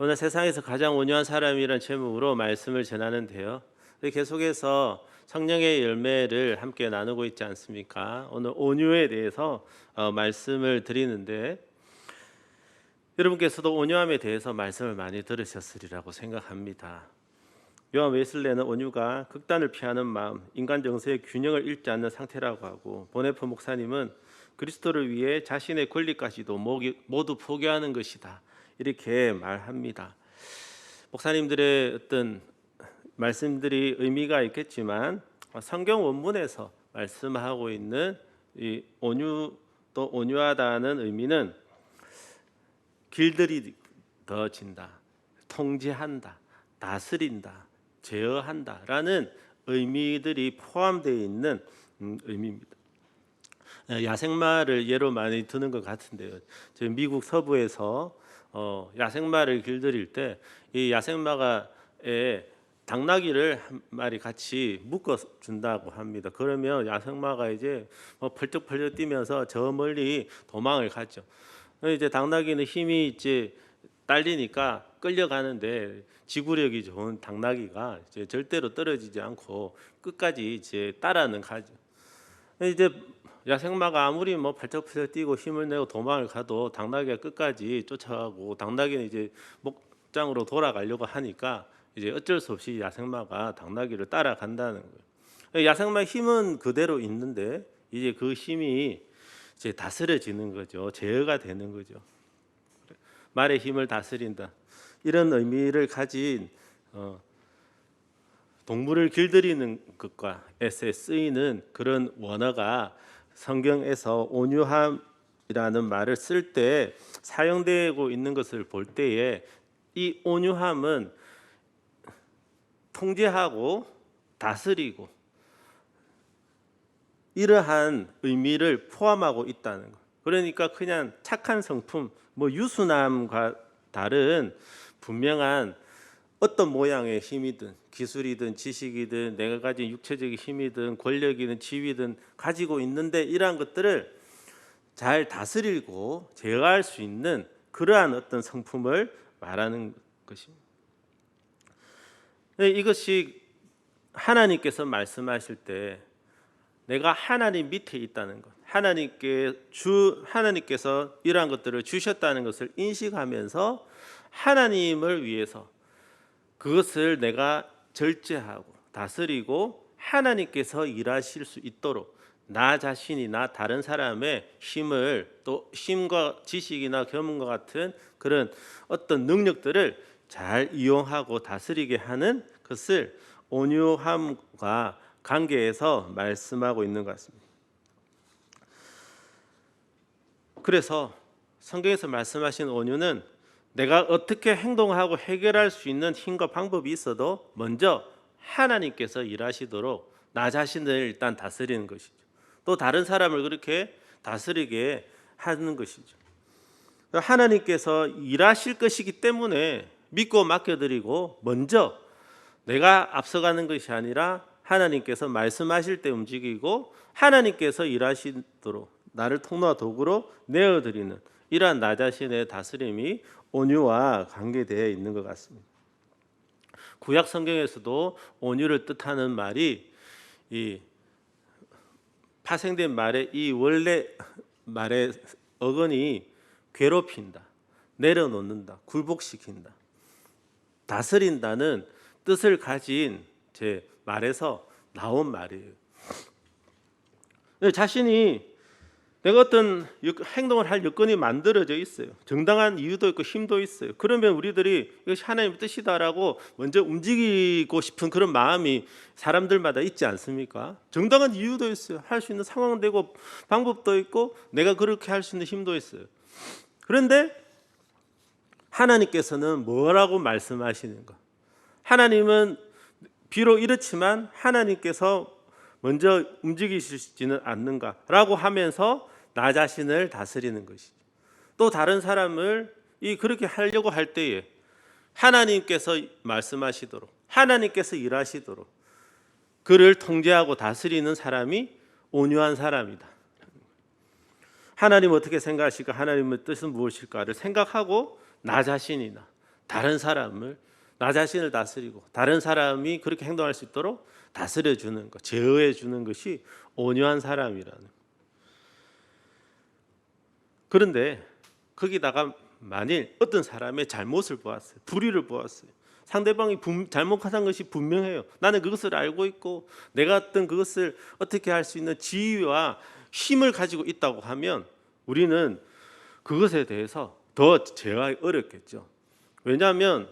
오늘 세상에서 가장 온유한 사람이라는 제목으로 말씀을 전하는데요. 계속해서 성령의 열매를 함께 나누고 있지 않습니까? 오늘 온유에 대해서 말씀을 드리는데 여러분께서도 온유함에 대해서 말씀을 많이 들으셨으리라고 생각합니다. 요한 웨슬레는 온유가 극단을 피하는 마음, 인간 정서의 균형을 잃지 않는 상태라고 하고, 보네포 목사님은 그리스도를 위해 자신의 권리까지도 모두 포기하는 것이다, 이렇게 말합니다. 목사님들의 어떤 말씀들이 의미가 있겠지만 성경 원문에서 말씀하고 있는 이 온유, 또 온유하다는 의미는 길들여진다, 통제한다, 다스린다, 제어한다라는 의미들이 포함되어 있는 의미입니다. 야생마를 예로 많이 드는 것 같은데요. 지금 미국 서부에서 야생마를 길들일 때 이 야생마가에 당나귀를 한 마리 같이 묶어 준다고 합니다. 그러면 야생마가 이제 펄쩍펄쩍 뛰면서 저 멀리 도망을 가죠. 이제 당나귀는 힘이 이제 딸리니까 끌려가는데 지구력이 좋은 당나귀가 이제 절대로 떨어지지 않고 끝까지 이제 따라는 가죠. 이제 야생마가 아무리 발짝발짝 뛰고 힘을 내고 도망을 가도 당나귀가 끝까지 쫓아가고, 당나귀는 이제 목장으로 돌아가려고 하니까 이제 어쩔 수 없이 야생마가 당나귀를 따라간다는 거예요. 야생마의 힘은 그대로 있는데 이제 그 힘이 이제 다스려지는 거죠. 제어가 되는 거죠. 말의 힘을 다스린다, 이런 의미를 가진 동물을 길들이는 것과 에서 쓰이는 그런 원어가 성경에서 온유함이라는 말을 쓸 때 사용되고 있는 것을 볼 때에 이 온유함은 통제하고 다스리고 이러한 의미를 포함하고 있다는 것. 그러니까 그냥 착한 성품, 유순함과 다른 분명한 어떤 모양의 힘이든 기술이든 지식이든 내가 가진 육체적인 힘이든 권력이든 지위든 가지고 있는데 이러한 것들을 잘 다스리고 제어할 수 있는 그러한 어떤 성품을 말하는 것입니다. 이것이 하나님께서 말씀하실 때 내가 하나님 밑에 있다는 것, 하나님께서 이러한 것들을 주셨다는 것을 인식하면서 하나님을 위해서 그것을 내가 절제하고 다스리고 하나님께서 일하실 수 있도록 나 자신이나 다른 사람의 힘을, 또 힘과 지식이나 경험과 같은 그런 어떤 능력들을 잘 이용하고 다스리게 하는 것을 온유함과 관계에서 말씀하고 있는 것 같습니다. 그래서 성경에서 말씀하신 온유는 내가 어떻게 행동하고 해결할 수 있는 힘과 방법이 있어도 먼저 하나님께서 일하시도록 나 자신을 일단 다스리는 것이죠. 또 다른 사람을 그렇게 다스리게 하는 것이죠. 하나님께서 일하실 것이기 때문에 믿고 맡겨드리고 먼저 내가 앞서가는 것이 아니라 하나님께서 말씀하실 때 움직이고 하나님께서 일하시도록 나를 통로와 도구로 내어드리는 이러한 나 자신의 다스림이 온유와 관계되어 있는 것 같습니다. 구약 성경에서도 온유를 뜻하는 말이 이 파생된 말의 이 원래 말의 어근이 괴롭힌다, 내려놓는다, 굴복시킨다, 다스린다는 뜻을 가진 제 말에서 나온 말이에요. 자신이 내가 어떤 행동을 할 여건이 만들어져 있어요. 정당한 이유도 있고 힘도 있어요. 그러면 우리들이 이것이 하나님의 뜻이다라고 먼저 움직이고 싶은 그런 마음이 사람들마다 있지 않습니까? 정당한 이유도 있어요. 할 수 있는 상황도 있고 방법도 있고 내가 그렇게 할 수 있는 힘도 있어요. 그런데 하나님께서는 뭐라고 말씀하시는가? 하나님은 비록 이렇지만 하나님께서 먼저 움직이시지는 않는가라고 하면서 나 자신을 다스리는 것이죠. 또 다른 사람을 그렇게 하려고 할 때에 하나님께서 말씀하시도록, 하나님께서 일하시도록 그를 통제하고 다스리는 사람이 온유한 사람이다. 하나님 어떻게 생각하실까, 하나님의 뜻은 무엇일까를 생각하고 나 자신이나 다른 사람을, 나 자신을 다스리고 다른 사람이 그렇게 행동할 수 있도록 다스려 주는 것, 제어해 주는 것이 온유한 사람이라는. 그런데 거기다가 만일 어떤 사람의 잘못을 보았어요, 불의를 보았어요, 상대방이 잘못한 것이 분명해요, 나는 그것을 알고 있고 내가 어떤 그것을 어떻게 할 수 있는 지위와 힘을 가지고 있다고 하면 우리는 그것에 대해서 더 제어하기 어렵겠죠. 왜냐하면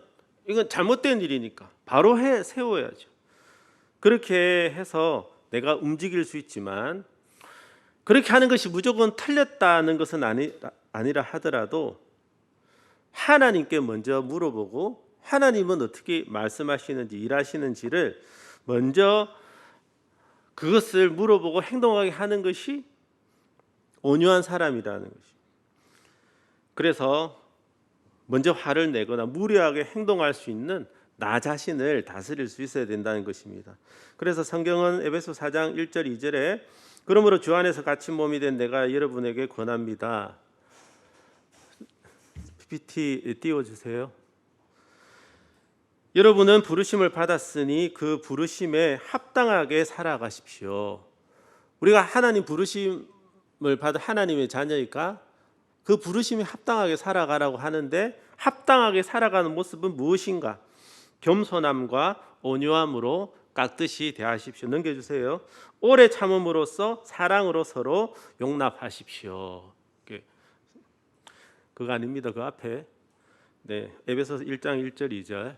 이건 잘못된 일이니까 바로 세워야죠. 그렇게 해서 내가 움직일 수 있지만, 그렇게 하는 것이 무조건 틀렸다는 것은 아니라 하더라도 하나님께 먼저 물어보고 하나님은 어떻게 말씀하시는지 일하시는지를 먼저 그것을 물어보고 행동하게 하는 것이 온유한 사람이라는 것입니다. 그래서 먼저 화를 내거나 무리하게 행동할 수 있는 나 자신을 다스릴 수 있어야 된다는 것입니다. 그래서 성경은 에베소 4장 1절 2절에 그러므로 주 안에서 갇힌 몸이 된 내가 여러분에게 권합니다. PPT 띄워주세요. 여러분은 부르심을 받았으니 그 부르심에 합당하게 살아가십시오. 우리가 하나님 부르심을 받은 하나님의 자녀니까 그 부르심에 합당하게 살아가라고 하는데, 합당하게 살아가는 모습은 무엇인가? 겸손함과 온유함으로 깍듯이 대하십시오. 넘겨주세요. 오래 참음으로써 사랑으로 서로 용납하십시오. 그거 아닙니다. 그 앞에 에베소서 1장 1절 2절.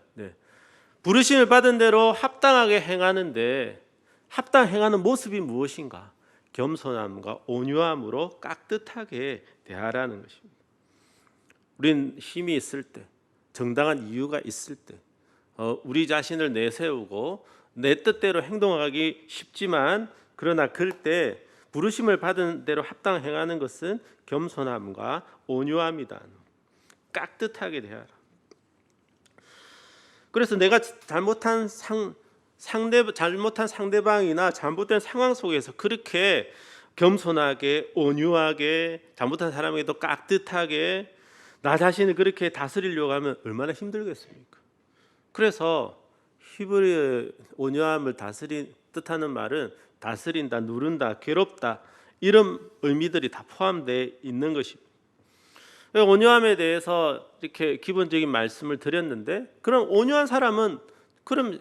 부르심을 받은 대로 합당하게 행하는데, 합당 행하는 모습이 무엇인가? 겸손함과 온유함으로 깍듯하게 대하라는 것입니다. 우린 힘이 있을 때, 정당한 이유가 있을 때 우리 자신을 내세우고 내 뜻대로 행동하기 쉽지만, 그러나 그럴 때 부르심을 받은 대로 합당 행하는 것은 겸손함과 온유함이다. 깍듯하게 대하라. 그래서 내가 잘못한 상대방이나 잘못된 상황 속에서 그렇게 겸손하게 온유하게 잘못한 사람에게도 깍듯하게 나 자신을 그렇게 다스리려고 하면 얼마나 힘들겠습니까? 그래서 히브리어의 온유함을 뜻하는 말은 다스린다, 누른다, 괴롭다, 이런 의미들이 다 포함되어 있는 것입니다. 온유함에 대해서 이렇게 기본적인 말씀을 드렸는데, 그럼 온유한 사람은 그럼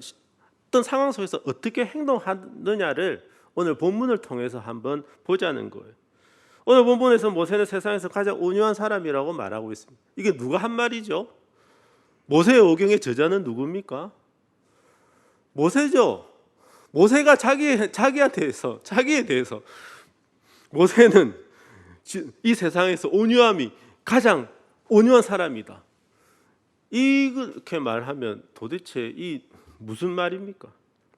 어떤 상황 속에서 어떻게 행동하느냐를 오늘 본문을 통해서 한번 보자는 거예요. 오늘 본문에서 모세는 세상에서 가장 온유한 사람이라고 말하고 있습니다. 이게 누가 한 말이죠? 모세의 오경의 저자는 누굽니까? 모세죠. 모세가 자기에 대해서 모세는 이 세상에서 온유함이 가장 온유한 사람이다, 이렇게 말하면 도대체 이 무슨 말입니까?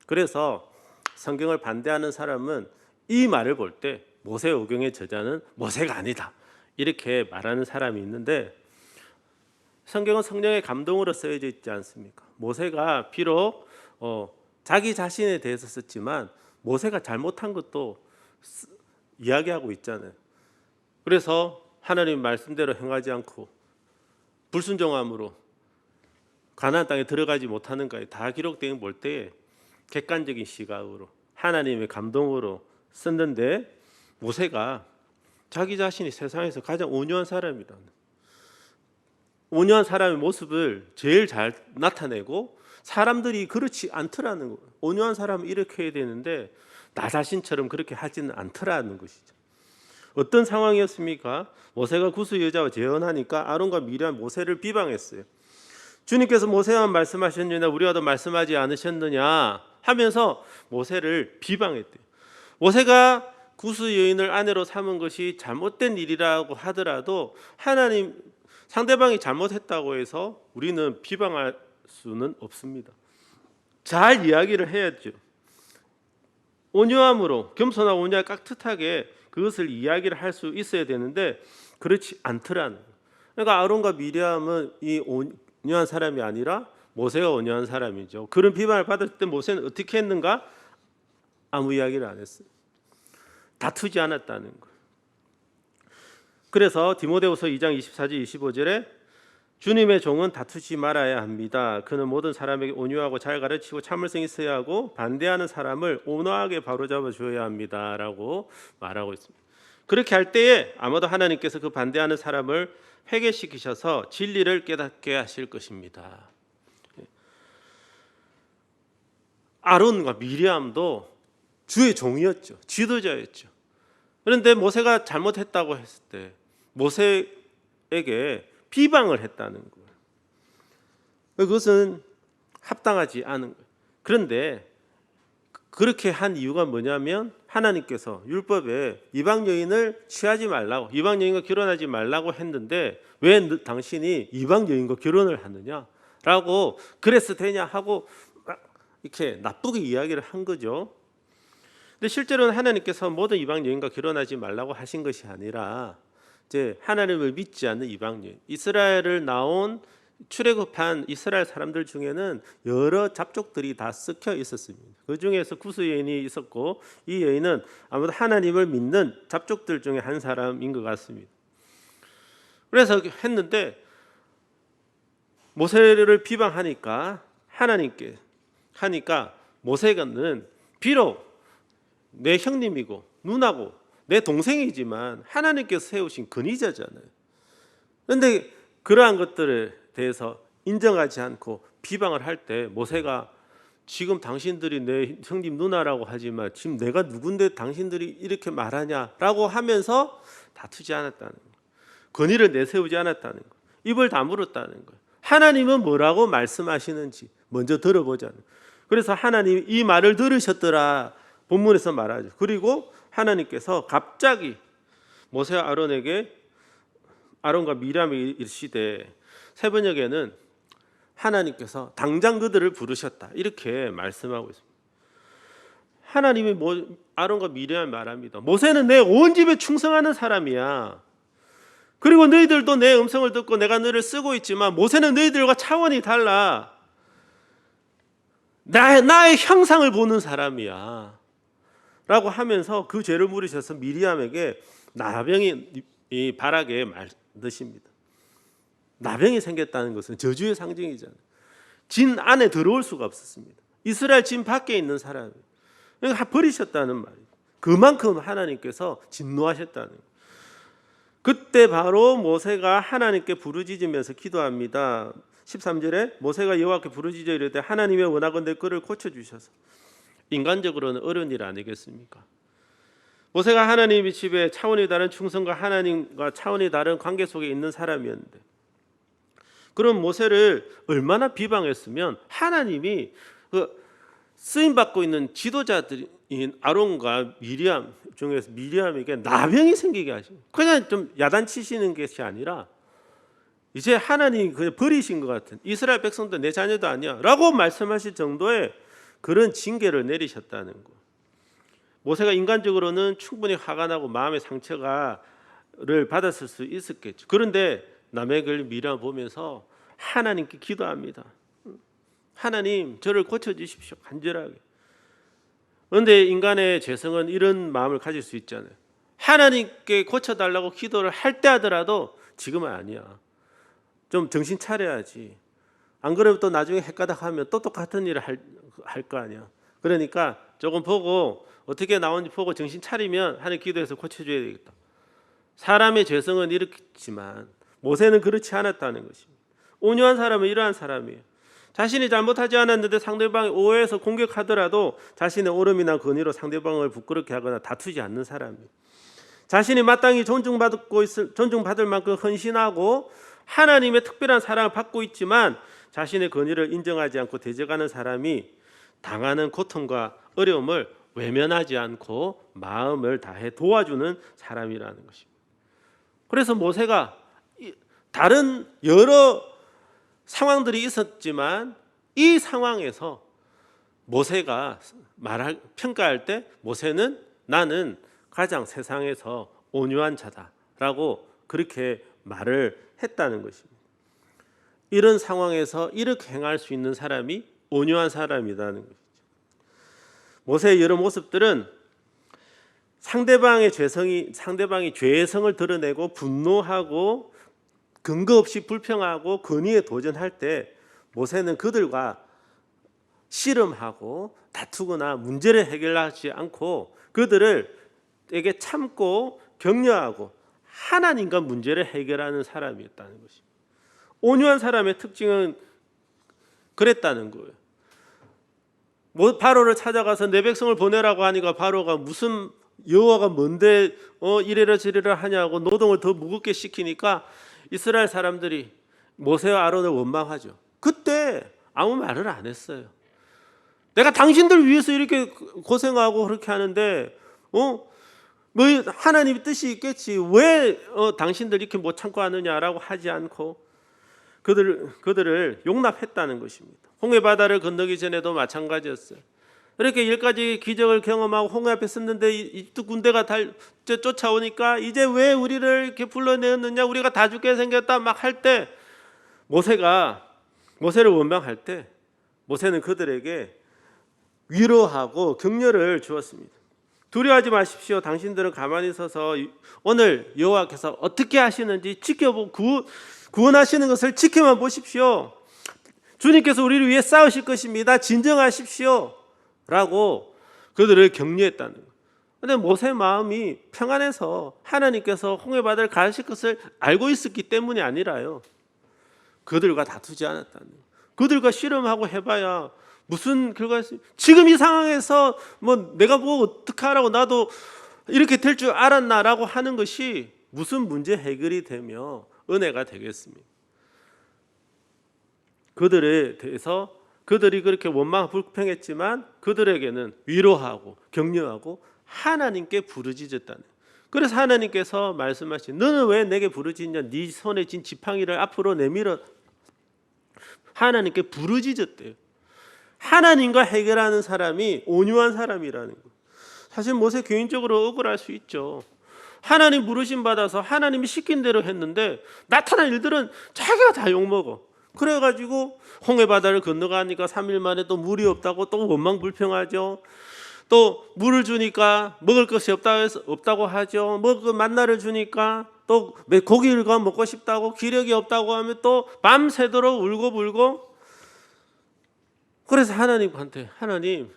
그래서 성경을 반대하는 사람은 이 말을 볼 때 모세 오경의 저자는 모세가 아니다, 이렇게 말하는 사람이 있는데, 성경은 성령의 감동으로 쓰여져 있지 않습니까? 모세가 비록 자기 자신에 대해서 썼지만 모세가 잘못한 것도 이야기하고 있잖아요. 그래서 하나님 말씀대로 행하지 않고 불순종함으로 가나안 땅에 들어가지 못하는 것이 다 기록된 볼 때에 객관적인 시각으로 하나님의 감동으로 썼는데, 모세가 자기 자신이 세상에서 가장 온유한 사람이다, 온유한 사람의 모습을 제일 잘 나타내고 사람들이 그렇지 않더라는 거예요. 온유한 사람은 이렇게 해야 되는데 나 자신처럼 그렇게 하지는 않더라는 것이죠. 어떤 상황이었습니까? 모세가 구스 여자와 재혼하니까 아론과 미리암 모세를 비방했어요. 주님께서 모세만 말씀하셨느냐 우리와 더 말씀하지 않으셨느냐 하면서 모세를 비방했대요. 모세가 구스 여인을 아내로 삼은 것이 잘못된 일이라고 하더라도 하나님, 상대방이 잘못했다고 해서 우리는 비방할 수는 없습니다. 잘 이야기를 해야죠. 온유함으로, 겸손하고 온유하게 깍듯하게 그것을 이야기를 할 수 있어야 되는데 그렇지 않더라는 거예요. 그러니까 아론과 미리암은 이 온유한 사람이 아니라 모세가 온유한 사람이죠. 그런 비방을 받을 때 모세는 어떻게 했는가? 아무 이야기를 안 했어요. 다투지 않았다는 거예요. 그래서 디모데후서 2장 24절 25절에 주님의 종은 다투지 말아야 합니다. 그는 모든 사람에게 온유하고 잘 가르치고 참을성이 있어야 하고 반대하는 사람을 온화하게 바로잡아 줘야 합니다라고 말하고 있습니다. 그렇게 할 때에 아마도 하나님께서 그 반대하는 사람을 회개시키셔서 진리를 깨닫게 하실 것입니다. 아론과 미리암도 주의 종이었죠. 지도자였죠. 그런데 모세가 잘못했다고 했을 때 모세에게 비방을 했다는 거예요. 그것은 합당하지 않은 거예요. 그런데 그렇게 한 이유가 뭐냐면 하나님께서 율법에 이방 여인을 취하지 말라고, 이방 여인과 결혼하지 말라고 했는데 왜 당신이 이방 여인과 결혼을 하느냐라고 그래서 되냐 하고 이렇게 나쁘게 이야기를 한 거죠. 근데 실제로는 하나님께서 모든 이방 여인과 결혼하지 말라고 하신 것이 아니라 이제 하나님을 믿지 않는 이방 여인, 이스라엘을 나온 출애굽한 이스라엘 사람들 중에는 여러 잡족들이 다 섞여 있었습니다. 그 중에서 구스 여인이 있었고 이 여인은 아무래도 하나님을 믿는 잡족들 중에 한 사람인 것 같습니다. 그래서 했는데 모세를 비방하니까 하나님께 하니까 모세는 비록 내 형님이고 누나고 내 동생이지만 하나님께서 세우신 권위자잖아요. 그런데 그러한 것들에 대해서 인정하지 않고 비방을 할 때 모세가 지금 당신들이 내 형님 누나라고 하지만 지금 내가 누군데 당신들이 이렇게 말하냐라고 하면서 다투지 않았다는 거예요. 권위를 내세우지 않았다는 거예요. 입을 다물었다는 거예요. 하나님은 뭐라고 말씀하시는지 먼저 들어보자는 거예요. 그래서 하나님이 이 말을 들으셨더라 본문에서 말하죠. 그리고 하나님께서 갑자기 모세와 아론에게 아론과 미리암이 이르시되 새번역에는 하나님께서 당장 그들을 부르셨다 이렇게 말씀하고 있습니다. 하나님이 아론과 미리암 말합니다. 모세는 내 온 집에 충성하는 사람이야. 그리고 너희들도 내 음성을 듣고 내가 너를 쓰고 있지만 모세는 너희들과 차원이 달라. 나의 형상을 보는 사람이야 라고 하면서 그 죄를 물으셔서 미리암에게 나병이 이 바라게 만드십니다. 나병이 생겼다는 것은 저주의 상징이잖아요. 진 안에 들어올 수가 없었습니다. 이스라엘 진 밖에 있는 사람이 버리셨다는 말이에요. 그만큼 하나님께서 진노하셨다는 거예요. 그때 바로 모세가 하나님께 부르짖으면서 기도합니다. 13절에 모세가 여호와께 부르짖어 이르되 하나님의 원하건대 그를 고쳐주셔서. 인간적으로는 어려운 일 아니겠습니까? 모세가 하나님의 집에 차원이 다른 충성과 하나님과 차원이 다른 관계 속에 있는 사람이었는데 그런 모세를 얼마나 비방했으면 하나님이 그 쓰임받고 있는 지도자들인 아론과 미리암 중에서 미리암에게 나병이 생기게 하십니다. 그냥 좀 야단치시는 것이 아니라 이제 하나님이 그냥 버리신 것 같은 이스라엘 백성도 내 자녀도 아니야 라고 말씀하실 정도의 그런 징계를 내리셨다는 거. 모세가 인간적으로는 충분히 화가 나고 마음의 상처를 받았을 수 있었겠죠. 그런데 남의 글 미련 보면서 하나님께 기도합니다. 하나님 저를 고쳐주십시오 간절하게. 그런데 인간의 죄성은 이런 마음을 가질 수 있잖아요. 하나님께 고쳐달라고 기도를 할 때 하더라도 지금은 아니야. 좀 정신 차려야지. 안 그러면 또 나중에 헷가닥하면 또 똑같은 일을 할 거 아니야. 그러니까 조금 보고 어떻게 나오는지 보고 정신 차리면 하나님 기도해서 고쳐줘야 되겠다. 사람의 죄성은 이렇지만 모세는 그렇지 않았다는 것입니다. 온유한 사람은 이러한 사람이에요. 자신이 잘못하지 않았는데 상대방이 오해해서 공격하더라도 자신의 옳음이나 권위로 상대방을 부끄럽게 하거나 다투지 않는 사람이에요. 자신이 마땅히 존중받을 만큼 헌신하고 하나님의 특별한 사랑을 받고 있지만 자신의 권위를 인정하지 않고 대적하는 사람이 당하는 고통과 어려움을 외면하지 않고 마음을 다해 도와주는 사람이라는 것입니다. 그래서 모세가 다른 여러 상황들이 있었지만 이 상황에서 모세가 평가할 때 모세는 나는 가장 세상에서 온유한 자다라고 그렇게 말을 했다는 것입니다. 이런 상황에서 이렇게 행할 수 있는 사람이 온유한 사람이라는 것이죠. 모세의 여러 모습들은 상대방이 죄성을 드러내고 분노하고 근거 없이 불평하고 건의에 도전할 때 모세는 그들과 씨름하고 다투거나 문제를 해결하지 않고 그들에게 참고 격려하고 하나님과 문제를 해결하는 사람이었다는 것입니다. 온유한 사람의 특징은 그랬다는 거예요. 바로를 찾아가서 내 백성을 보내라고 하니까 바로가 무슨 여호와가 뭔데 이래라 저래라 하냐고 노동을 더 무겁게 시키니까 이스라엘 사람들이 모세와 아론을 원망하죠. 그때 아무 말을 안 했어요. 내가 당신들 위해서 이렇게 고생하고 그렇게 하는데 뭐 하나님의 뜻이 있겠지 왜 당신들 이렇게 못 참고 하느냐라고 하지 않고 그들을 용납했다는 것입니다. 홍해 바다를 건너기 전에도 마찬가지였어요. 이렇게 10가지 기적을 경험하고 홍해 앞에 섰는데 이집트 군대가 쫓아오니까 이제 왜 우리를 이렇게 불러내었느냐 우리가 다 죽게 생겼다 막 할 때 모세를 원망할 때 모세는 그들에게 위로하고 격려를 주었습니다. 두려워하지 마십시오. 당신들은 가만히 서서 오늘 여호와께서 어떻게 하시는지 지켜보고 구원하시는 것을 지켜만 보십시오. 주님께서 우리를 위해 싸우실 것입니다. 진정하십시오. 라고 그들을 격려했다는 거예요. 그런데 모세의 마음이 평안해서 하나님께서 홍해 바다를 가르칠 것을 알고 있었기 때문이 아니라요. 그들과 다투지 않았다는 거예요. 그들과 씨름하고 해봐야 무슨 결과가 있습니까? 지금 이 상황에서 뭐 내가 뭐 어떻게 하라고 나도 이렇게 될 줄 알았나라고 하는 것이 무슨 문제 해결이 되며 은혜가 되겠습니까? 그들에 대해서 그들이 그렇게 원망 불평했지만 그들에게는 위로하고 격려하고 하나님께 부르짖었다는. 그래서 하나님께서 말씀하신 너는 왜 내게 부르짖냐? 네 손에 쥔 지팡이를 앞으로 내밀어. 하나님께 부르짖었대요. 하나님과 해결하는 사람이 온유한 사람이라는 거예요. 사실 모세 개인적으로 억울할 수 있죠. 하나님 부르심 받아서 하나님이 시킨 대로 했는데 나타난 일들은 자기가 다 욕먹어. 그래가지고 홍해 바다를 건너가니까 3일 만에 또 물이 없다고 또 원망불평하죠. 또 물을 주니까 먹을 것이 없다고 하죠. 먹을 만나를 주니까 또 고기를 먹고 싶다고 기력이 없다고 하면 또 밤새도록 울고 불고. 그래서 하나님한테 하나님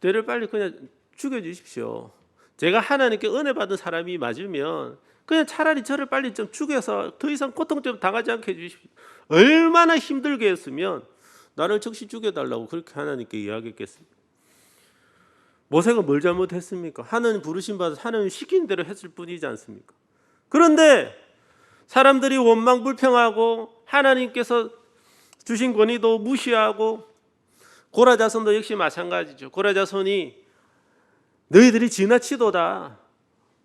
내를 빨리 그냥 죽여주십시오. 제가 하나님께 은혜 받은 사람이 맞으면 그냥 차라리 저를 빨리 좀 죽여서 더 이상 고통 좀 당하지 않게 해주십시오. 얼마나 힘들게 했으면 나를 즉시 죽여달라고 그렇게 하나님께 이야기했겠습니까? 모세가 뭘 잘못했습니까? 하나님 부르심 받아서 하나님 시킨 대로 했을 뿐이지 않습니까? 그런데 사람들이 원망불평하고 하나님께서 주신 권위도 무시하고 고라자손도 역시 마찬가지죠. 고라자손이 너희들이 지나치도다.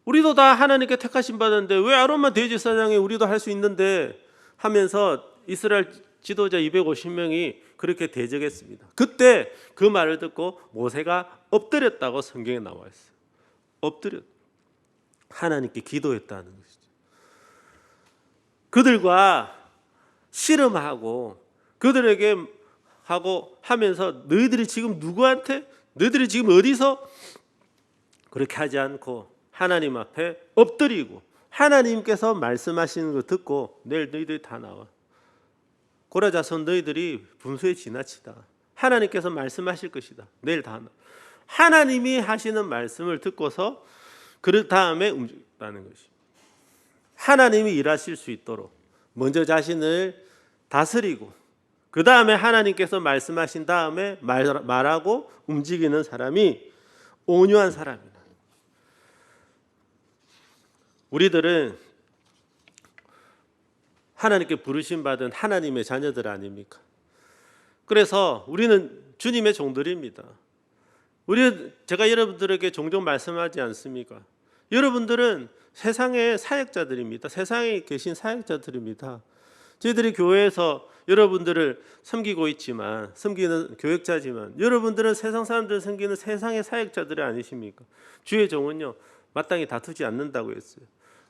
우리도 다 하나님께 택하심 받았는데 왜 아론만 대제사장에 우리도 할 수 있는데 하면서 이스라엘 지도자 250명이 그렇게 대적했습니다. 그때 그 말을 듣고 모세가 엎드렸다고 성경에 나와 있어요. 엎드렸. 하나님께 기도했다는 것이죠. 그들과 씨름하고 그들에게 하고 하면서 너희들이 지금 누구한테 너희들이 지금 어디서 그렇게 하지 않고 하나님 앞에 엎드리고 하나님께서 말씀하시는 거 듣고 내일 너희들이 다 나와. 고라자손 너희들이 분수에 지나치다. 하나님께서 말씀하실 것이다. 내일 다 나와. 하나님이 하시는 말씀을 듣고서 그 다음에 움직였다는 것이. 하나님이 일하실 수 있도록 먼저 자신을 다스리고 그 다음에 하나님께서 말씀하신 다음에 말하고 움직이는 사람이 온유한 사람이다. 우리들은 하나님께 부르심 받은 하나님의 자녀들 아닙니까? 그래서 우리는 주님의 종들입니다. 제가 여러분들에게 종종 말씀하지 않습니까? 여러분들은 세상의 사역자들입니다. 세상에 계신 사역자들입니다. 저희들이 교회에서 여러분들을 섬기고 있지만 섬기는 교역자지만 여러분들은 세상 사람들을 섬기는 세상의 사역자들이 아니십니까? 주의 종은요 마땅히 다투지 않는다고 했어요.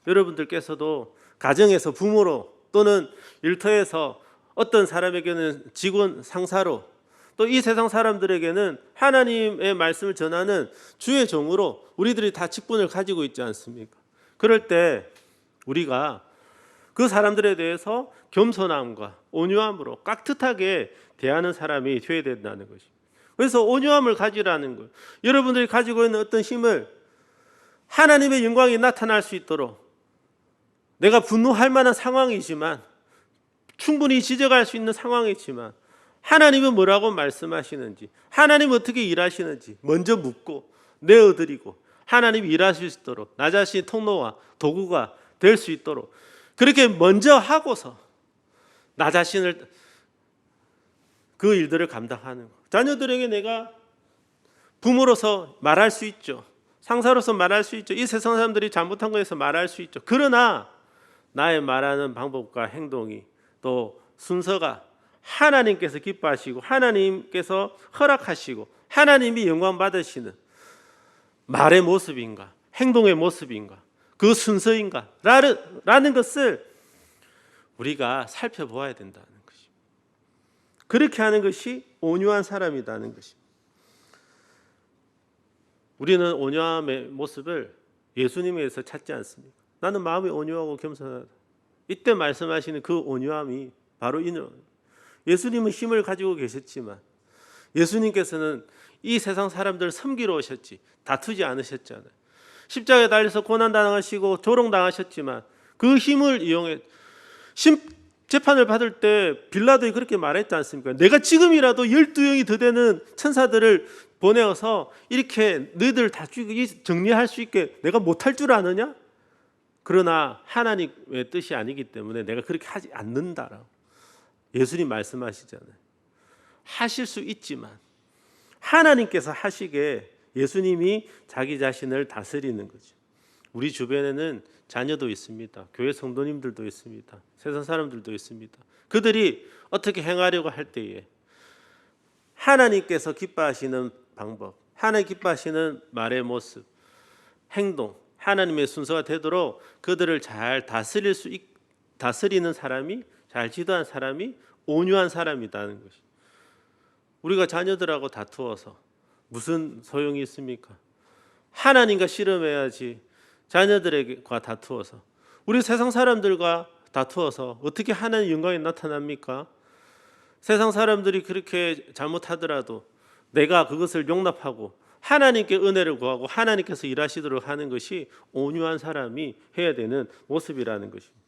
여러분들께서도 가정에서 부모로 또는 일터에서 어떤 사람에게는 직원 상사로 또 이 세상 사람들에게는 하나님의 말씀을 전하는 주의 종으로 우리들이 다 직분을 가지고 있지 않습니까? 그럴 때 우리가 그 사람들에 대해서 겸손함과 온유함으로 깍듯하게 대하는 사람이 되어야 된다는 것입니다. 그래서 온유함을 가지라는 거예요. 여러분들이 가지고 있는 어떤 힘을 하나님의 영광이 나타날 수 있도록, 내가 분노할 만한 상황이지만, 충분히 지적할 수 있는 상황이지만 하나님은 뭐라고 말씀하시는지, 하나님은 어떻게 일하시는지 먼저 묻고 내어드리고 하나님이 일하실 수 있도록 나 자신이 통로와 도구가 될 수 있도록 그렇게 먼저 하고서 나 자신을 그 일들을 감당하는 것. 자녀들에게 내가 부모로서 말할 수 있죠. 상사로서 말할 수 있죠. 이 세상 사람들이 잘못한 거에서 말할 수 있죠. 그러나 나의 말하는 방법과 행동이 또 순서가 하나님께서 기뻐하시고 하나님께서 허락하시고 하나님이 영광 받으시는 말의 모습인가, 행동의 모습인가, 그 순서인가 라는 것을 우리가 살펴보아야 된다는 것입니다. 그렇게 하는 것이 온유한 사람이라는 것입니다. 우리는 온유함의 모습을 예수님에서 찾지 않습니까? 나는 마음이 온유하고 겸손하다. 이때 말씀하시는 그 온유함이 바로 이는, 예수님은 힘을 가지고 계셨지만 예수님께서는 이 세상 사람들을 섬기러 오셨지 다투지 않으셨잖아요. 십자가에 달려서 고난당하시고 조롱당하셨지만 그 힘을 이용해 재판을 받을 때 빌라도이 그렇게 말했지 않습니까? 내가 지금이라도 12영이 더 되는 천사들을 보내어서 이렇게 너희들 다 정리할 수 있게 내가 못할 줄 아느냐? 그러나 하나님의 뜻이 아니기 때문에 내가 그렇게 하지 않는다라고 예수님 말씀하시잖아요. 하실 수 있지만 하나님께서 하시게 예수님이 자기 자신을 다스리는 거죠. 우리 주변에는 자녀도 있습니다. 교회 성도님들도 있습니다. 세상 사람들도 있습니다. 그들이 어떻게 행하려고 할 때에 하나님께서 기뻐하시는 방법, 하나님 기뻐하시는 말의 모습, 행동, 하나님의 순서가 되도록 그들을 잘 다스리는 사람이, 잘 지도한 사람이 온유한 사람이라는 것이. 우리가 자녀들하고 다투어서 무슨 소용이 있습니까? 하나님과 씨름해야지. 자녀들과 다투어서, 우리 세상 사람들과 다투어서 어떻게 하나님의 영광이 나타납니까? 세상 사람들이 그렇게 잘못하더라도 내가 그것을 용납하고 하나님께 은혜를 구하고 하나님께서 일하시도록 하는 것이 온유한 사람이 해야 되는 모습이라는 것입니다.